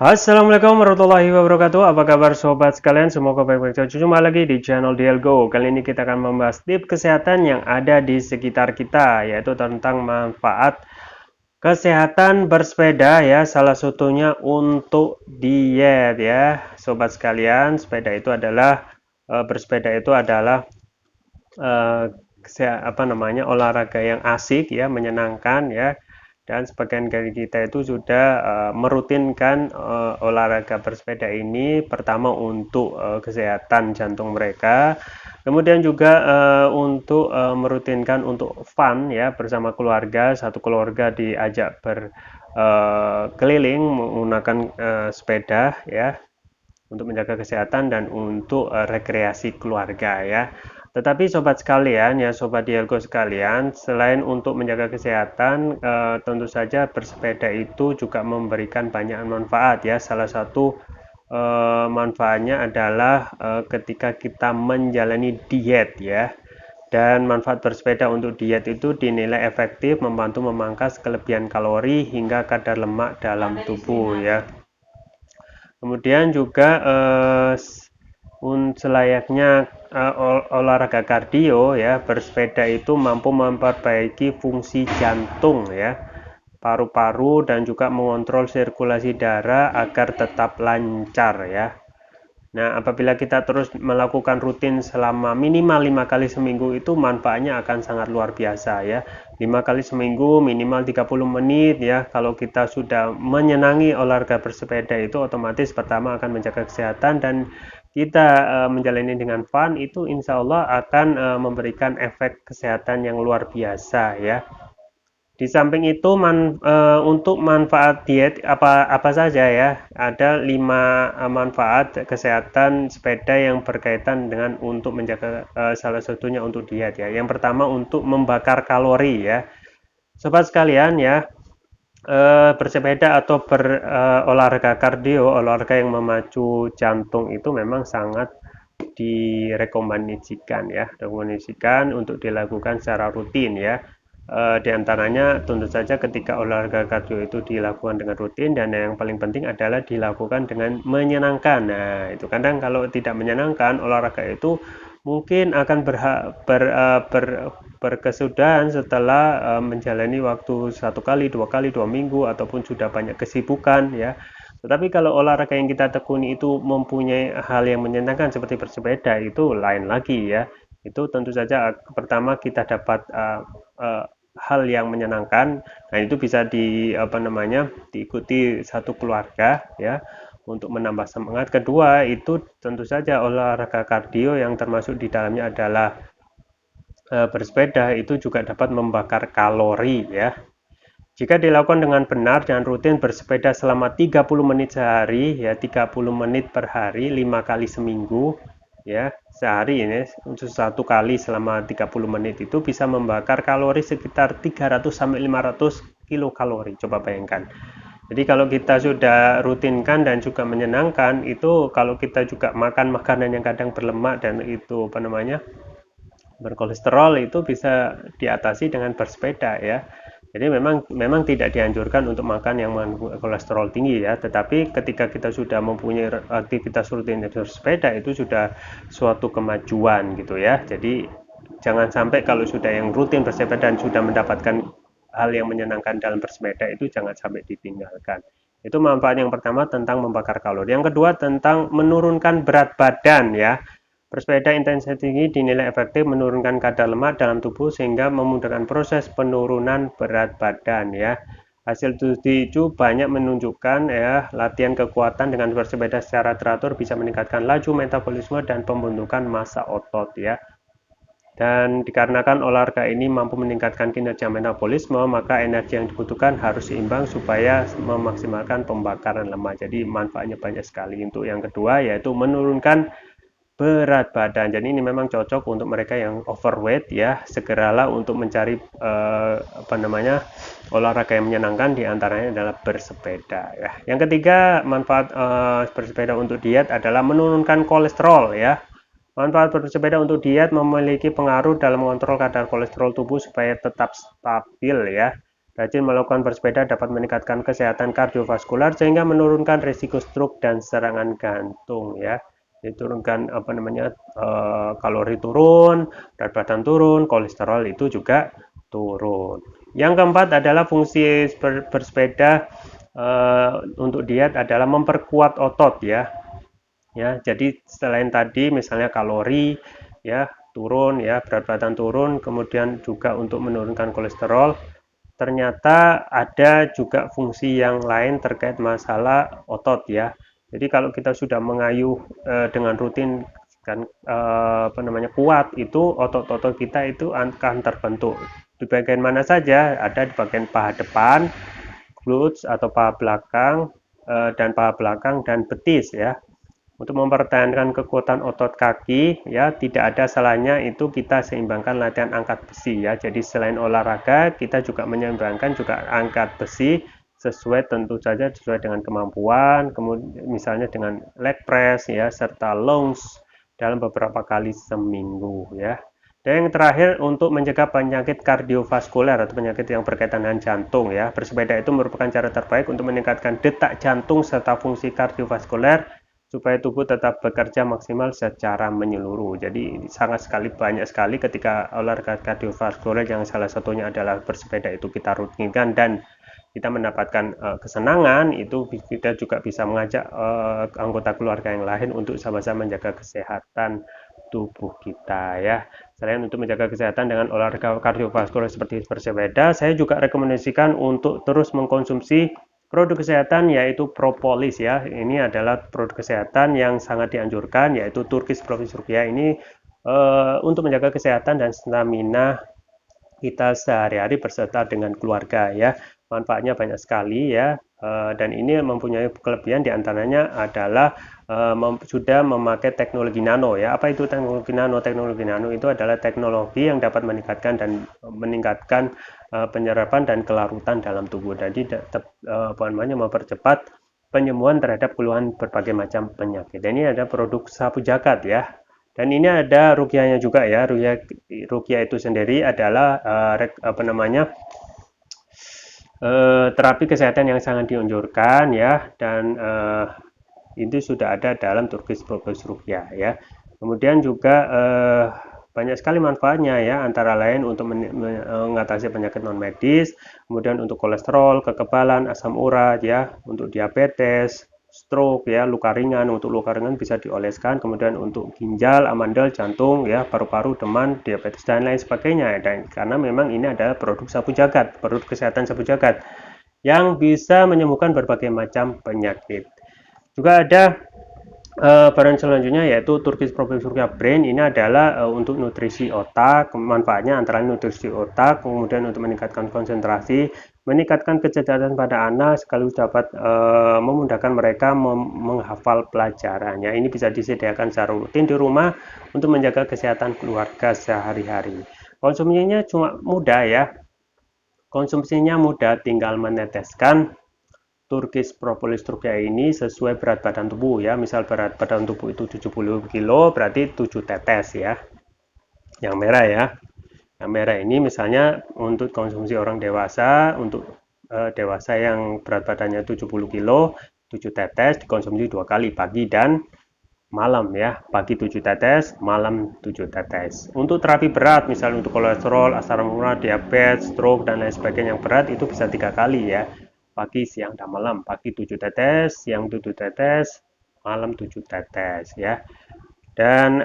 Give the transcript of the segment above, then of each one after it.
Assalamualaikum warahmatullahi wabarakatuh. Apa kabar sobat sekalian? Semoga baik-baik saja. Jumpa lagi di channel DLGO. Kali ini kita akan membahas tips kesehatan yang ada di sekitar kita, yaitu tentang manfaat kesehatan bersepeda ya. Salah satunya untuk diet ya, sobat sekalian. Bersepeda itu adalah eh, olahraga yang asik ya, menyenangkan ya, dan sebagian dari kita itu sudah merutinkan olahraga bersepeda ini pertama untuk kesehatan jantung mereka, kemudian juga untuk merutinkan untuk fun ya, bersama keluarga, satu keluarga diajak berkeliling menggunakan sepeda ya, untuk menjaga kesehatan dan untuk rekreasi keluarga ya. Tetapi sobat sekalian ya, sobat Dialgo sekalian, selain untuk menjaga kesehatan, tentu saja bersepeda itu juga memberikan banyak manfaat ya. Salah satu manfaatnya adalah ketika kita menjalani diet ya. Dan manfaat bersepeda untuk diet itu dinilai efektif membantu memangkas kelebihan kalori hingga kadar lemak dalam tubuh ya. Kemudian juga selayaknya olahraga kardio ya, bersepeda itu mampu memperbaiki fungsi jantung ya, paru-paru, dan juga mengontrol sirkulasi darah agar tetap lancar ya. Nah, apabila kita terus melakukan rutin selama minimal 5 kali seminggu, itu manfaatnya akan sangat luar biasa ya. 5 kali seminggu minimal 30 menit ya. Kalau kita sudah menyenangi olahraga bersepeda, itu otomatis pertama akan menjaga kesehatan, dan kita menjalani dengan fun, itu insya Allah akan memberikan efek kesehatan yang luar biasa ya. Di samping itu untuk manfaat diet apa saja ya? Ada 5 manfaat kesehatan sepeda yang berkaitan dengan untuk menjaga, salah satunya untuk diet ya. Yang pertama untuk membakar kalori ya. Sobat sekalian ya, bersepeda atau berolahraga kardio, olahraga yang memacu jantung, itu memang sangat direkomendasikan ya, untuk dilakukan secara rutin ya. Di antaranya tentu saja ketika olahraga kardio itu dilakukan dengan rutin, dan yang paling penting adalah dilakukan dengan menyenangkan. Nah, itu kadang kalau tidak menyenangkan, olahraga itu mungkin akan berkesudahan setelah menjalani waktu 1 kali, 2 kali, 2 minggu, ataupun sudah banyak kesibukan ya. Tetapi kalau olahraga yang kita tekuni itu mempunyai hal yang menyenangkan seperti bersepeda, itu lain lagi ya. Itu tentu saja pertama kita dapat hal yang menyenangkan. Nah, itu bisa diikuti satu keluarga ya, untuk menambah semangat. Kedua, itu tentu saja olahraga kardio yang termasuk di dalamnya adalah bersepeda, itu juga dapat membakar kalori ya. Jika dilakukan dengan benar dan rutin, bersepeda selama 30 menit sehari ya, 30 menit per hari, 5 kali seminggu ya, sehari ini untuk 1 kali selama 30 menit itu bisa membakar kalori sekitar 300 sampai 500 kilokalori. Coba bayangkan. Jadi kalau kita sudah rutinkan dan juga menyenangkan, itu kalau kita juga makan makanan yang kadang berlemak dan itu berkolesterol, itu bisa diatasi dengan bersepeda ya. Jadi memang tidak dianjurkan untuk makan yang mengandung kolesterol tinggi ya, tetapi ketika kita sudah mempunyai aktivitas rutin bersepeda, itu sudah suatu kemajuan gitu ya. Jadi jangan sampai kalau sudah yang rutin bersepeda dan sudah mendapatkan hal yang menyenangkan dalam bersepeda, itu jangan sampai ditinggalkan. Itu manfaat yang pertama tentang membakar kalori. Yang kedua tentang menurunkan berat badan ya. Bersepeda intensitas tinggi dinilai efektif menurunkan kadar lemak dalam tubuh sehingga memudahkan proses penurunan berat badan ya. Hasil studi itu banyak menunjukkan ya, latihan kekuatan dengan bersepeda secara teratur bisa meningkatkan laju metabolisme dan pembentukan massa otot ya. Dan dikarenakan olahraga ini mampu meningkatkan kinerja metabolisme, maka energi yang dibutuhkan harus seimbang supaya memaksimalkan pembakaran lemak. Jadi manfaatnya banyak sekali. Untuk yang kedua yaitu menurunkan berat badan. Jadi ini memang cocok untuk mereka yang overweight ya. Segeralah untuk mencari olahraga yang menyenangkan, diantaranya adalah bersepeda ya. Yang ketiga manfaat bersepeda untuk diet adalah menurunkan kolesterol ya. Manfaat bersepeda untuk diet memiliki pengaruh dalam mengontrol kadar kolesterol tubuh supaya tetap stabil ya. Rajin melakukan bersepeda dapat meningkatkan kesehatan kardiovaskular sehingga menurunkan risiko stroke dan serangan jantung ya. Diturunkan apa namanya kalori turun, berat badan turun, kolesterol itu juga turun. Yang keempat adalah fungsi bersepeda untuk diet adalah memperkuat otot ya. Ya, jadi selain tadi misalnya kalori ya turun ya, berat badan turun, kemudian juga untuk menurunkan kolesterol, ternyata ada juga fungsi yang lain terkait masalah otot ya. Jadi kalau kita sudah mengayuh dengan rutin kan apa namanya kuat, itu otot-otot kita itu akan terbentuk. Di bagian mana saja? Ada di bagian paha depan, glutes atau paha belakang dan paha belakang dan betis ya. Untuk mempertahankan kekuatan otot kaki ya tidak ada salahnya itu kita seimbangkan latihan angkat besi ya. Jadi selain olahraga kita juga menyeimbangkan juga angkat besi sesuai tentu saja sesuai dengan kemampuan, kemudian misalnya dengan leg press ya serta lunge dalam beberapa kali seminggu ya. Dan yang terakhir untuk mencegah penyakit kardiovaskuler atau penyakit yang berkaitan dengan jantung ya. Bersepeda itu merupakan cara terbaik untuk meningkatkan detak jantung serta fungsi kardiovaskuler supaya tubuh tetap bekerja maksimal secara menyeluruh. Jadi sangat sekali banyak sekali ketika olahraga kardiovaskuler yang salah satunya adalah bersepeda itu kita rutinkan dan kita mendapatkan kesenangan, itu kita juga bisa mengajak anggota keluarga yang lain untuk sama-sama menjaga kesehatan tubuh kita ya. Selain untuk menjaga kesehatan dengan olahraga kardiovaskuler seperti bersepeda, saya juga rekomendasikan untuk terus mengkonsumsi produk kesehatan yaitu propolis ya. Ini adalah produk kesehatan yang sangat dianjurkan yaitu Turkish Propolis Rupiah ini untuk menjaga kesehatan dan stamina kita sehari-hari berserta dengan keluarga ya. Manfaatnya banyak sekali ya. Dan ini mempunyai kelebihan diantaranya adalah sudah memakai teknologi nano ya. Apa itu teknologi nano? Teknologi nano itu adalah teknologi yang dapat meningkatkan penyerapan dan kelarutan dalam tubuh. Jadi apa namanya mempercepat penyembuhan terhadap keluhan berbagai macam penyakit. Dan ini ada produk sapu jagat ya. Dan ini ada rukiahnya juga ya. Rukiah itu sendiri adalah apa namanya terapi kesehatan yang sangat dianjurkan ya, dan itu sudah ada dalam Turkish Propolis Ruqyah ya. Kemudian juga banyak sekali manfaatnya ya, antara lain untuk mengatasi penyakit non medis, kemudian untuk kolesterol, kekebalan, asam urat ya, untuk diabetes, stroke ya, luka ringan. Untuk luka ringan bisa dioleskan, kemudian untuk ginjal, amandel, jantung ya, paru-paru, demam, diabetes dan lain sebagainya. Dan karena memang ini adalah produk sapu jagat, produk kesehatan sapu jagat yang bisa menyembuhkan berbagai macam penyakit. Juga ada varian selanjutnya yaitu Turkish Propolis Ruqyah Brain. Ini adalah untuk nutrisi otak. Manfaatnya antara nutrisi otak, kemudian untuk meningkatkan konsentrasi, meningkatkan kecerdasan pada anak, sekaligus dapat memudahkan mereka menghafal pelajarannya. Ini bisa disediakan secara rutin di rumah untuk menjaga kesehatan keluarga sehari-hari. Konsumsinya cuma mudah ya. Konsumsinya mudah, tinggal meneteskan Turkish Propolis Ruqyah ini sesuai berat badan tubuh ya. Misal berat badan tubuh itu 70 kilo, berarti 7 tetes ya. Yang merah ya. Yang merah ini misalnya untuk konsumsi orang dewasa, untuk dewasa yang berat badannya 70 kilo, 7 tetes dikonsumsi 2 kali, pagi dan malam ya. Pagi 7 tetes, malam 7 tetes. Untuk terapi berat, misalnya untuk kolesterol, asam urat, diabetes, stroke dan lain sebagainya yang berat itu bisa 3 kali ya. Pagi, siang, dan malam. Pagi 7 tetes, siang 7 tetes, malam 7 tetes ya. Dan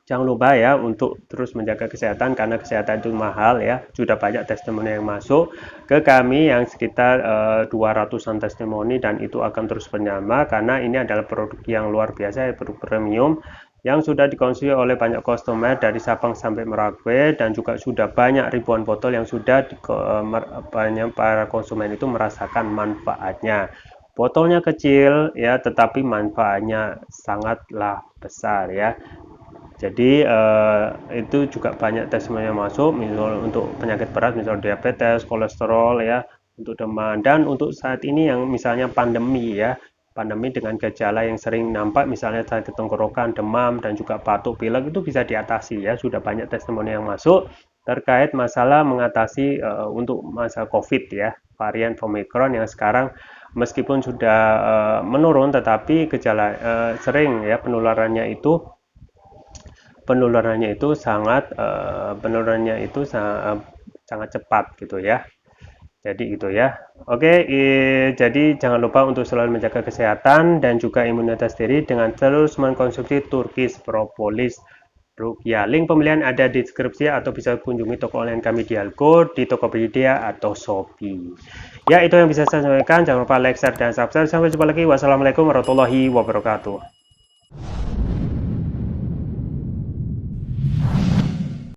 jangan lupa ya untuk terus menjaga kesehatan, karena kesehatan itu mahal ya. Sudah banyak testimoni yang masuk ke kami yang sekitar 200-an testimoni, dan itu akan terus bertambah karena ini adalah produk yang luar biasa, produk premium yang sudah dikonsumsi oleh banyak customer dari Sabang sampai Merauke, dan juga sudah banyak ribuan botol yang sudah banyak para konsumen itu merasakan manfaatnya. Botolnya kecil ya, tetapi manfaatnya sangatlah besar ya. Jadi itu juga banyak testimoni yang masuk, misal untuk penyakit berat, misal diabetes, kolesterol ya, untuk demam, dan untuk saat ini yang misalnya pandemi ya, pandemi dengan gejala yang sering nampak misalnya sakit tenggorokan, demam, dan juga batuk pilek itu bisa diatasi ya. Sudah banyak testimoni yang masuk terkait masalah mengatasi untuk masa COVID ya, varian Omicron yang sekarang meskipun sudah menurun, tetapi gejala sering ya penularannya itu sangat cepat gitu ya. Jadi gitu ya. Oke, jadi jangan lupa untuk selalu menjaga kesehatan dan juga imunitas diri dengan terus mengkonsumsi Turkish Propolis Rukia. Link pembelian ada di deskripsi atau bisa kunjungi toko online kami di Algo, di Tokopedia atau Shopee. Ya, itu yang bisa saya sampaikan. Jangan lupa like, share, dan subscribe. Sampai jumpa lagi. Wassalamualaikum warahmatullahi wabarakatuh.